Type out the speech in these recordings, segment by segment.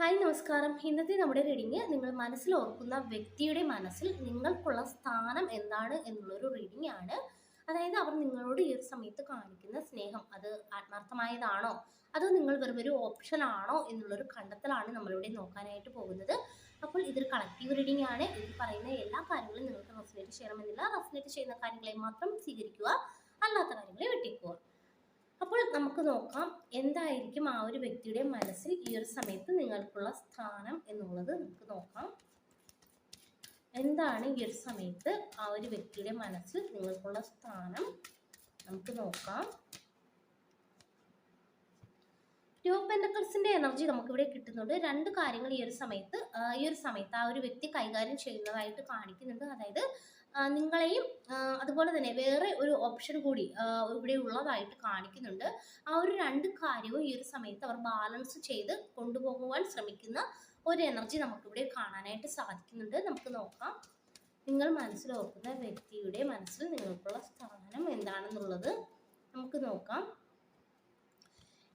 Hi നമസ്കാരം. ഇന്നത്തെ നമ്മുടെ റീഡിങ് നിങ്ങൾ മനസ്സിൽ ഓർക്കുന്ന വ്യക്തിയുടെ മനസ്സിൽ നിങ്ങൾക്കുള്ള സ്ഥാനം എന്താണ് എന്നുള്ളൊരു റീഡിംഗ് ആണ്. അതായത് അവർ നിങ്ങളോട് ഈ ഒരു സമയത്ത് കാണിക്കുന്ന സ്നേഹം അത് ആത്മാർത്ഥമായതാണോ അതോ നിങ്ങൾ വെറും ഒരു ഓപ്ഷൻ ആണോ എന്നുള്ളൊരു കണ്ടെത്തലാണ് നമ്മളിവിടെ നോക്കാനായിട്ട് പോകുന്നത്. അപ്പോൾ ഇതൊരു കളക്റ്റീവ് റീഡിംഗ് ആണ്. ഇതിൽ പറയുന്ന എല്ലാ കാര്യങ്ങളും നിങ്ങൾക്ക് റെസൊനേറ്റ് ചെയ്യണമെന്നില്ല. റെസൊനേറ്റ് ചെയ്യുന്ന കാര്യങ്ങളെ മാത്രം സ്വീകരിക്കുക, അല്ലാത്ത കാര്യങ്ങളെ വെട്ടിക്കുക. അപ്പോൾ നമുക്ക് നോക്കാം എന്തായിരിക്കും ആ ഒരു വ്യക്തിയുടെ മനസ്സിൽ ഈ ഒരു സമയത്ത് നിങ്ങൾക്കുള്ള സ്ഥാനം എന്നുള്ളത് നമുക്ക് നോക്കാം. എന്താണ് ഈ ഒരു സമയത്ത് ആ ഒരു വ്യക്തിയുടെ മനസ്സിൽ നിങ്ങൾക്കുള്ള സ്ഥാനം നമുക്ക് നോക്കാം. ടു ഓഫ് പെന്റക്കിൾസിന്റെ എനർജി നമുക്കിവിടെ കിട്ടുന്നുണ്ട്. രണ്ട് കാര്യങ്ങൾ ഈ ഒരു സമയത്ത് ആ ഒരു വ്യക്തി കൈകാര്യം ചെയ്യുന്നതായിട്ട് കാണിക്കുന്നുണ്ട്. അതായത് നിങ്ങളെയും അതുപോലെ തന്നെ വേറെ ഒരു ഓപ്ഷൻ കൂടി ഇവിടെ ഉള്ളതായിട്ട് കാണിക്കുന്നുണ്ട്. ആ ഒരു രണ്ട് കാര്യവും ഈ ഒരു സമയത്ത് അവർ ബാലൻസ് ചെയ്ത് കൊണ്ടുപോകുവാൻ ശ്രമിക്കുന്ന ഒരു എനർജി നമുക്കിവിടെ കാണാനായിട്ട് സാധിക്കുന്നുണ്ട്. നമുക്ക് നോക്കാം നിങ്ങൾ മനസ്സിൽ ഓർക്കുന്ന വ്യക്തിയുടെ മനസ്സിൽ നിങ്ങൾക്കുള്ള സ്ഥാനം എന്താണെന്നുള്ളത് നമുക്ക് നോക്കാം.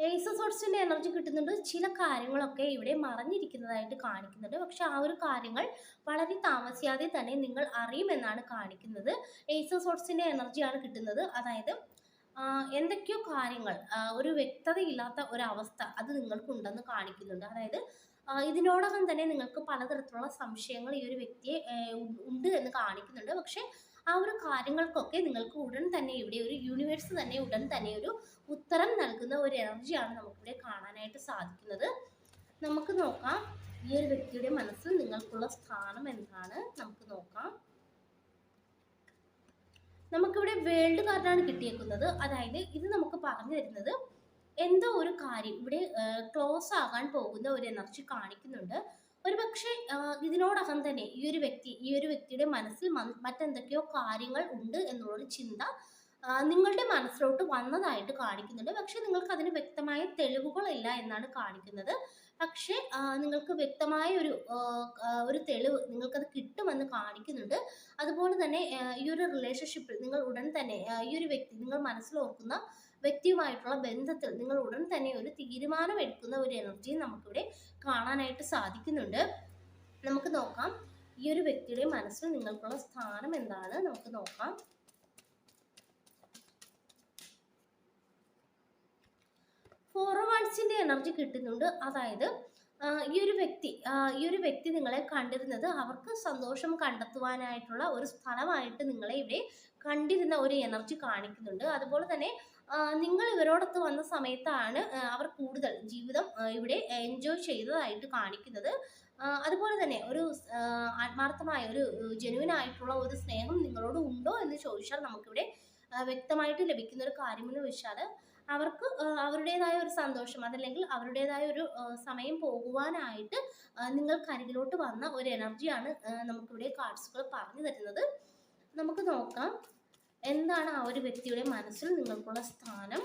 ഏസ് ഓഫ് സോർട്സിന്റെ എനർജി കിട്ടുന്നുണ്ട്. ചില കാര്യങ്ങളൊക്കെ ഇവിടെ മറഞ്ഞിരിക്കുന്നതായിട്ട് കാണിക്കുന്നുണ്ട്. പക്ഷെ ആ ഒരു കാര്യങ്ങൾ വളരെ താമസിയാതെ തന്നെ നിങ്ങൾ അറിയുമെന്നാണ് കാണിക്കുന്നത്. ഏസ് ഓഫ് സോർട്സിന്റെ എനർജിയാണ് കിട്ടുന്നത്. അതായത് എന്തൊക്കെയോ കാര്യങ്ങൾ ഒരു വ്യക്തതയില്ലാത്ത ഒരവസ്ഥ അത് നിങ്ങൾക്കുണ്ടെന്ന് കാണിക്കുന്നുണ്ട്. അതായത് ഇതിനോടകം തന്നെ നിങ്ങൾക്ക് പലതരത്തിലുള്ള സംശയങ്ങൾ ഈ ഒരു വ്യക്തിയെ ഉണ്ട് എന്ന് കാണിക്കുന്നുണ്ട്. പക്ഷെ ആ ഒരു കാര്യങ്ങൾക്കൊക്കെ നിങ്ങൾക്ക് ഉടൻ തന്നെ ഇവിടെ ഒരു യൂണിവേഴ്സ് തന്നെ ഉടൻ തന്നെ ഒരു ഉത്തരം നൽകുന്ന ഒരു എനർജിയാണ് നമുക്കിവിടെ കാണാനായിട്ട് സാധിക്കുന്നത്. നമുക്ക് നോക്കാം ഈ ഒരു വ്യക്തിയുടെ മനസ്സിൽ നിങ്ങൾക്കുള്ള സ്ഥാനം എന്താണ് നമുക്ക് നോക്കാം. നമുക്കിവിടെ വേൾഡ് കാർഡാണ് കിട്ടിയേക്കുന്നത്. അതായത് ഇത് നമുക്ക് പറഞ്ഞു തരുന്നത് എന്തോ ഒരു കാര്യം ഇവിടെ ക്ലോസ് ആകാൻ പോകുന്ന ഒരു എനർജി കാണിക്കുന്നുണ്ട്. ഒരു പക്ഷേ ഇതിനോടകം തന്നെ ഈ ഒരു വ്യക്തിയുടെ മനസ്സിൽ മറ്റെന്തൊക്കെയോ കാര്യങ്ങൾ ഉണ്ട് എന്നുള്ളൊരു ചിന്ത നിങ്ങളുടെ മനസ്സിലോട്ട് വന്നതായിട്ട് കാണിക്കുന്നുണ്ട്. പക്ഷെ നിങ്ങൾക്ക് അതിന് വ്യക്തമായ തെളിവുകളില്ല എന്നാണ് കാണിക്കുന്നത്. പക്ഷേ നിങ്ങൾക്ക് വ്യക്തമായ ഒരു തെളിവ് നിങ്ങൾക്കത് കിട്ടുമെന്ന് കാണിക്കുന്നുണ്ട്. അതുപോലെ തന്നെ ഈ ഒരു റിലേഷൻഷിപ്പിൽ നിങ്ങൾ ഉടൻ തന്നെ ഈ ഒരു വ്യക്തി നിങ്ങൾ മനസ്സിൽ ഓർക്കുന്ന വ്യക്തിയുമായിട്ടുള്ള ബന്ധത്തിൽ നിങ്ങൾ ഉടൻ തന്നെ ഒരു തീരുമാനം എടുക്കുന്ന ഒരു എനർജിയും നമുക്കിവിടെ കാണാനായിട്ട് സാധിക്കുന്നുണ്ട്. നമുക്ക് നോക്കാം ഈ ഒരു വ്യക്തിയുടെ മനസ്സിൽ നിങ്ങൾക്കുള്ള സ്ഥാനം എന്താണ് നമുക്ക് നോക്കാം. ഫോർ വാൺസിന്റെ എനർജി കിട്ടുന്നുണ്ട്. അതായത് ഈ ഒരു വ്യക്തി നിങ്ങളെ കണ്ടിരുന്നത് അവർക്ക് സന്തോഷം കണ്ടെത്തുവാനായിട്ടുള്ള ഒരു സ്ഥലമായിട്ട് നിങ്ങളെ ഇവിടെ കണ്ടിരുന്ന ഒരു എനർജി കാണിക്കുന്നുണ്ട്. അതുപോലെ തന്നെ നിങ്ങൾ ഇവരോടൊത്ത് വന്ന സമയത്താണ് അവർ കൂടുതൽ ജീവിതം ഇവിടെ എൻജോയ് ചെയ്തതായിട്ട് കാണിക്കുന്നത്. അതുപോലെ തന്നെ ഒരു ആത്മാർത്ഥമായ ഒരു ജെനുവിൻ ആയിട്ടുള്ള ഒരു സ്നേഹം നിങ്ങളോട് ഉണ്ടോ എന്ന് ചോദിച്ചാൽ നമുക്കിവിടെ വ്യക്തമായിട്ട് ലഭിക്കുന്ന ഒരു കാര്യമെന്ന് വെച്ചാൽ അവർക്ക് അവരുടേതായ ഒരു സന്തോഷം അതല്ലെങ്കിൽ അവരുടേതായ ഒരു സമയം പോകുവാനായിട്ട് നിങ്ങൾക്കരികിലോട്ട് വന്ന ഒരു എനർജിയാണ് നമുക്കിവിടെ കാർഡ്സുകൾ പറഞ്ഞു തരുന്നത്. നമുക്ക് നോക്കാം എന്താണ് ആ ഒരു വ്യക്തിയുടെ മനസ്സിൽ നിങ്ങൾക്കുള്ള സ്ഥാനം.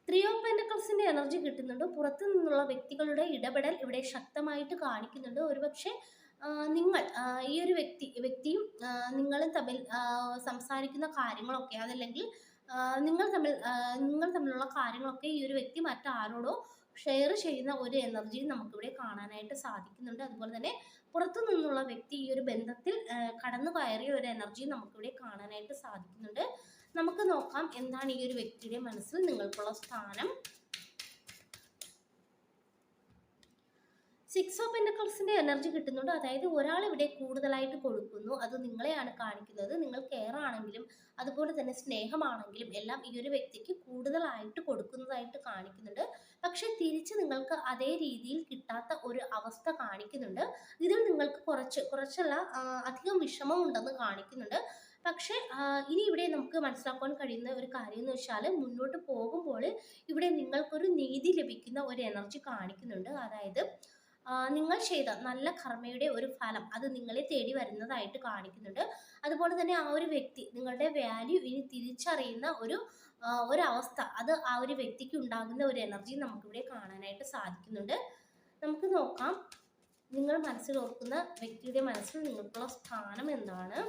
ത്രീ ഓഫ് പെന്റക്കിൾസിന്റെ എനർജി കിട്ടുന്നുണ്ട്. പുറത്തു നിന്നുള്ള വ്യക്തികളുടെ ഇടപെടൽ ഇവിടെ ശക്തമായിട്ട് കാണിക്കുന്നുണ്ട്. ഒരുപക്ഷെ നിങ്ങൾ ഈ ഒരു വ്യക്തിയും നിങ്ങളും തമ്മിൽ സംസാരിക്കുന്ന കാര്യങ്ങളൊക്കെ അതല്ലെങ്കിൽ നിങ്ങൾ തമ്മിലുള്ള കാര്യങ്ങളൊക്കെ ഈ ഒരു വ്യക്തി മറ്റാരോടോ ഷെയർ ചെയ്യുന്ന ഒരു എനർജി നമുക്കിവിടെ കാണാനായിട്ട് സാധിക്കുന്നുണ്ട്. അതുപോലെ തന്നെ പുറത്തു നിന്നുള്ള വ്യക്തി ഈ ഒരു ബന്ധത്തിൽ കടന്നു കയറിയ ഒരു എനർജി നമുക്കിവിടെ കാണാനായിട്ട് സാധിക്കുന്നുണ്ട്. നമുക്ക് നോക്കാം എന്താണ് ഈ ഒരു വ്യക്തിയുടെ മനസ്സിൽ നിങ്ങൾക്കുള്ള സ്ഥാനം. സിക്സ് ഓഫ് പെന്റക്കിൾസിന്റെ എനർജി കിട്ടുന്നുണ്ട്. അതായത് ഒരാൾ ഇവിടെ കൂടുതലായിട്ട് കൊടുക്കുന്നു, അത് നിങ്ങളെയാണ് കാണിക്കുന്നത്. നിങ്ങൾ കെയർ ആണെങ്കിലും അതുപോലെ തന്നെ സ്നേഹമാണെങ്കിലും എല്ലാം ഈ ഒരു വ്യക്തിക്ക് കൂടുതലായിട്ട് കൊടുക്കുന്നതായിട്ട് കാണിക്കുന്നുണ്ട്. പക്ഷെ തിരിച്ച് നിങ്ങൾക്ക് അതേ രീതിയിൽ കിട്ടാത്ത ഒരു അവസ്ഥ കാണിക്കുന്നുണ്ട്. ഇതിൽ നിങ്ങൾക്ക് കുറച്ചല്ല അധികം വിഷമം ഉണ്ടെന്ന് കാണിക്കുന്നുണ്ട്. പക്ഷെ ഇനി ഇവിടെ നമുക്ക് മനസ്സിലാക്കാൻ കഴിയുന്ന ഒരു കാര്യം എന്ന് വെച്ചാൽ മുന്നോട്ട് പോകുമ്പോൾ ഇവിടെ നിങ്ങൾക്കൊരു നീതി ലഭിക്കുന്ന ഒരു എനർജി കാണിക്കുന്നുണ്ട്. അതായത് നിങ്ങൾ ചെയ്ത നല്ല കർമ്മയുടെ ഒരു ഫലം അത് നിങ്ങളെ തേടി വരുന്നതായിട്ട് കാണിക്കുന്നുണ്ട്. അതുപോലെ തന്നെ ആ ഒരു വ്യക്തി നിങ്ങളുടെ വാല്യൂ ഇനി തിരിച്ചറിയുന്ന ഒരവസ്ഥ അത് ആ ഒരു വ്യക്തിക്ക് ഉണ്ടാകുന്ന ഒരു എനർജി നമുക്കിവിടെ കാണാനായിട്ട് സാധിക്കുന്നുണ്ട്. നമുക്ക് നോക്കാം നിങ്ങൾ മനസ്സിൽ ഓർക്കുന്ന വ്യക്തിയുടെ മനസ്സിൽ നിങ്ങൾക്കുള്ള സ്ഥാനം എന്താണ്.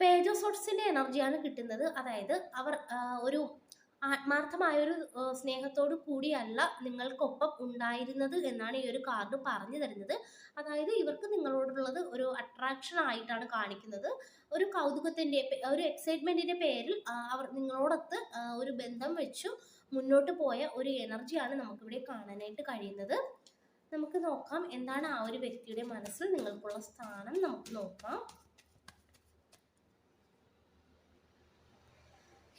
പേജ് ഓഫ് സോർട്സിന്റെ എനർജിയാണ് കിട്ടുന്നത്. അതായത് അവർ ഒരു ആത്മാർത്ഥമായൊരു സ്നേഹത്തോടു കൂടിയല്ല നിങ്ങൾക്കൊപ്പം ഉണ്ടായിരുന്നത് എന്നാണ് ഈ ഒരു കാർഡ് പറഞ്ഞു തരുന്നത്. അതായത് ഇവർക്ക് നിങ്ങളോടുള്ളത് ഒരു അട്രാക്ഷൻ ആയിട്ടാണ് കാണിക്കുന്നത്. ഒരു കൗതുകത്തിന്റെ ഒരു എക്സൈറ്റ്മെന്റിന്റെ പേരിൽ അവർ നിങ്ങളോടൊത്ത് ഒരു ബന്ധം വെച്ചു മുന്നോട്ട് പോയ ഒരു എനർജിയാണ് നമുക്കിവിടെ കാണാനായിട്ട് കഴിയുന്നത്. നമുക്ക് നോക്കാം എന്താണ് ആ ഒരു വ്യക്തിയുടെ മനസ്സിൽ നിങ്ങൾക്കുള്ള സ്ഥാനം. നമുക്ക് നോക്കാം.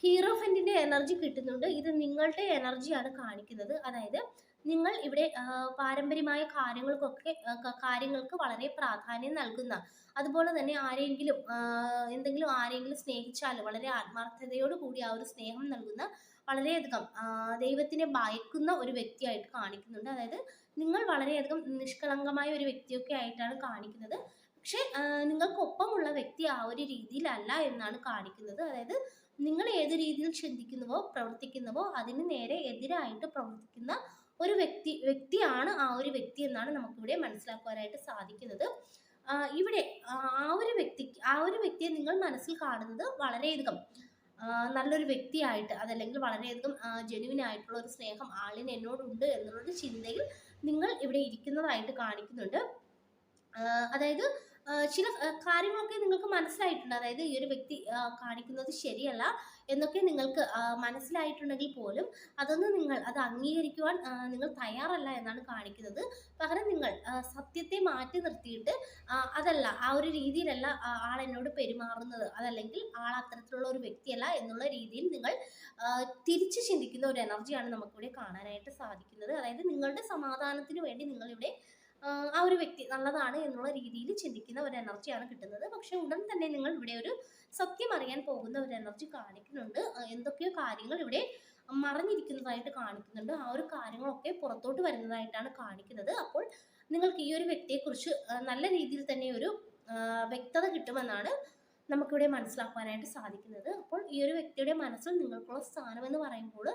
ഹീറോഫന്റിന്റെ എനർജി കിട്ടുന്നുണ്ട്. ഇത് നിങ്ങളുടെ എനർജിയാണ് കാണിക്കുന്നത്. അതായത് നിങ്ങൾ ഇവിടെ പാരമ്പര്യമായ കാര്യങ്ങൾക്ക് വളരെ പ്രാധാന്യം നൽകുന്ന, അതുപോലെ തന്നെ ആരെങ്കിലും സ്നേഹിച്ചാൽ വളരെ ആത്മാർത്ഥതയോട് കൂടി ആ ഒരു സ്നേഹം നൽകുന്ന, വളരെയധികം ദൈവത്തിനെ ഭയക്കുന്ന ഒരു വ്യക്തിയായിട്ട് കാണിക്കുന്നുണ്ട്. അതായത് നിങ്ങൾ വളരെയധികം നിഷ്കളങ്കമായ ഒരു വ്യക്തിയൊക്കെ ആയിട്ടാണ് കാണിക്കുന്നത്. പക്ഷെ നിങ്ങൾക്കൊപ്പമുള്ള വ്യക്തി ആ ഒരു രീതിയിലല്ല എന്നാണ് കാണിക്കുന്നത്. അതായത് നിങ്ങൾ ഏത് രീതിയിൽ ചിന്തിക്കുന്നുവോ പ്രവർത്തിക്കുന്നുവോ അതിന് നേരെ എതിരായിട്ട് പ്രവർത്തിക്കുന്ന ഒരു വ്യക്തിയാണ് ആ ഒരു വ്യക്തി എന്നാണ് നമുക്കിവിടെ മനസ്സിലാക്കുവാനായിട്ട് സാധിക്കുന്നത്. ഇവിടെ ആ ഒരു വ്യക്തിയെ നിങ്ങൾ മനസ്സിൽ കാണുന്നത് വളരെയധികം നല്ലൊരു വ്യക്തിയായിട്ട്, അതല്ലെങ്കിൽ വളരെയധികം ജെന്യുവിൻ ആയിട്ടുള്ള ഒരു സ്നേഹം ആളിന് എന്നോടുണ്ട് എന്നുള്ളൊരു ചിന്തയിൽ നിങ്ങൾ ഇവിടെ ഇരിക്കുന്നതായിട്ട് കാണിക്കുന്നുണ്ട്. അതായത് ചില കാര്യങ്ങളൊക്കെ നിങ്ങൾക്ക് മനസ്സിലായിട്ടുണ്ട്. അതായത് ഈ ഒരു വ്യക്തി കാണിക്കുന്നത് ശരിയല്ല എന്നൊക്കെ നിങ്ങൾക്ക് മനസ്സിലായിട്ടുണ്ടെങ്കിൽ പോലും അത് അംഗീകരിക്കുവാൻ നിങ്ങൾ തയ്യാറല്ല എന്നാണ് കാണിക്കുന്നത്. പകരം നിങ്ങൾ സത്യത്തെ മാറ്റി നിർത്തിയിട്ട് അതല്ല, ആ ഒരു രീതിയിലല്ല ആൾ എന്നോട് പെരുമാറുന്നത്, അതല്ലെങ്കിൽ ആൾ അത്തരത്തിലുള്ള ഒരു വ്യക്തിയല്ല എന്നുള്ള രീതിയിൽ നിങ്ങൾ തിരിച്ച് ചിന്തിക്കുന്ന ഒരു എനർജിയാണ് നമുക്കിവിടെ കാണാനായിട്ട് സാധിക്കുന്നത്. അതായത് നിങ്ങളുടെ സമാധാനത്തിന് വേണ്ടി നിങ്ങളിവിടെ ആ ഒരു വ്യക്തി നല്ലതാണ് എന്നുള്ള രീതിയിൽ ചിന്തിക്കുന്ന ഒരു എനർജിയാണ് കിട്ടുന്നത്. പക്ഷെ ഉടൻ തന്നെ നിങ്ങൾ ഇവിടെ ഒരു സത്യം അറിയാൻ പോകുന്ന ഒരു എനർജി കാണിക്കുന്നുണ്ട്. എന്തൊക്കെയോ കാര്യങ്ങൾ ഇവിടെ മറഞ്ഞിരിക്കുന്നതായിട്ട് കാണിക്കുന്നുണ്ട്. ആ ഒരു കാര്യങ്ങളൊക്കെ പുറത്തോട്ട് വരുന്നതായിട്ടാണ് കാണിക്കുന്നത്. അപ്പോൾ നിങ്ങൾക്ക് ഈ ഒരു വ്യക്തിയെക്കുറിച്ച് നല്ല രീതിയിൽ തന്നെ ഒരു വ്യക്തത കിട്ടുമെന്നാണ് നമുക്കിവിടെ മനസ്സിലാക്കാനായിട്ട് സാധിക്കുന്നത്. അപ്പോൾ ഈ ഒരു വ്യക്തിയുടെ മനസ്സിൽ നിങ്ങൾക്കുള്ള സ്ഥാനം എന്ന് പറയുമ്പോൾ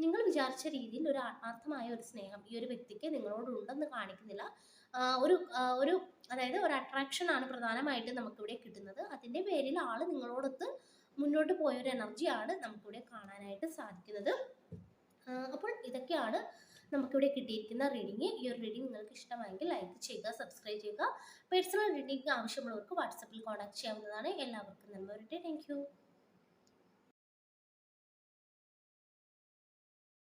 നിങ്ങൾ വിചാരിച്ച രീതിയിൽ ഒരു ആത്മാർത്ഥമായ ഒരു സ്നേഹം ഈ ഒരു വ്യക്തിക്ക് നിങ്ങളോട് ഉണ്ടെന്ന് കാണിക്കുന്നില്ല. ഒരു അതായത് ഒരു അട്രാക്ഷൻ ആണ് പ്രധാനമായിട്ടും നമുക്കിവിടെ കിട്ടുന്നത്. അതിൻ്റെ പേരിൽ ആൾ നിങ്ങളോടൊത്ത് മുന്നോട്ട് പോയൊരു എനർജിയാണ് നമുക്കിവിടെ കാണാനായിട്ട് സാധിക്കുന്നത്. അപ്പോൾ ഇതൊക്കെയാണ് നമുക്കിവിടെ കിട്ടിയിരിക്കുന്ന റീഡിങ്. ഈ ഒരു റീഡിങ് നിങ്ങൾക്ക് ഇഷ്ടമായെങ്കിൽ ലൈക്ക് ചെയ്യുക, സബ്സ്ക്രൈബ് ചെയ്യുക. പേഴ്സണൽ റീഡിങ് ആവശ്യമുള്ളവർക്ക് വാട്സപ്പിൽ കോൺടാക്ട് ചെയ്യാവുന്നതാണ്. എല്ലാവർക്കും നന്മ വരട്ടെ. Thank you.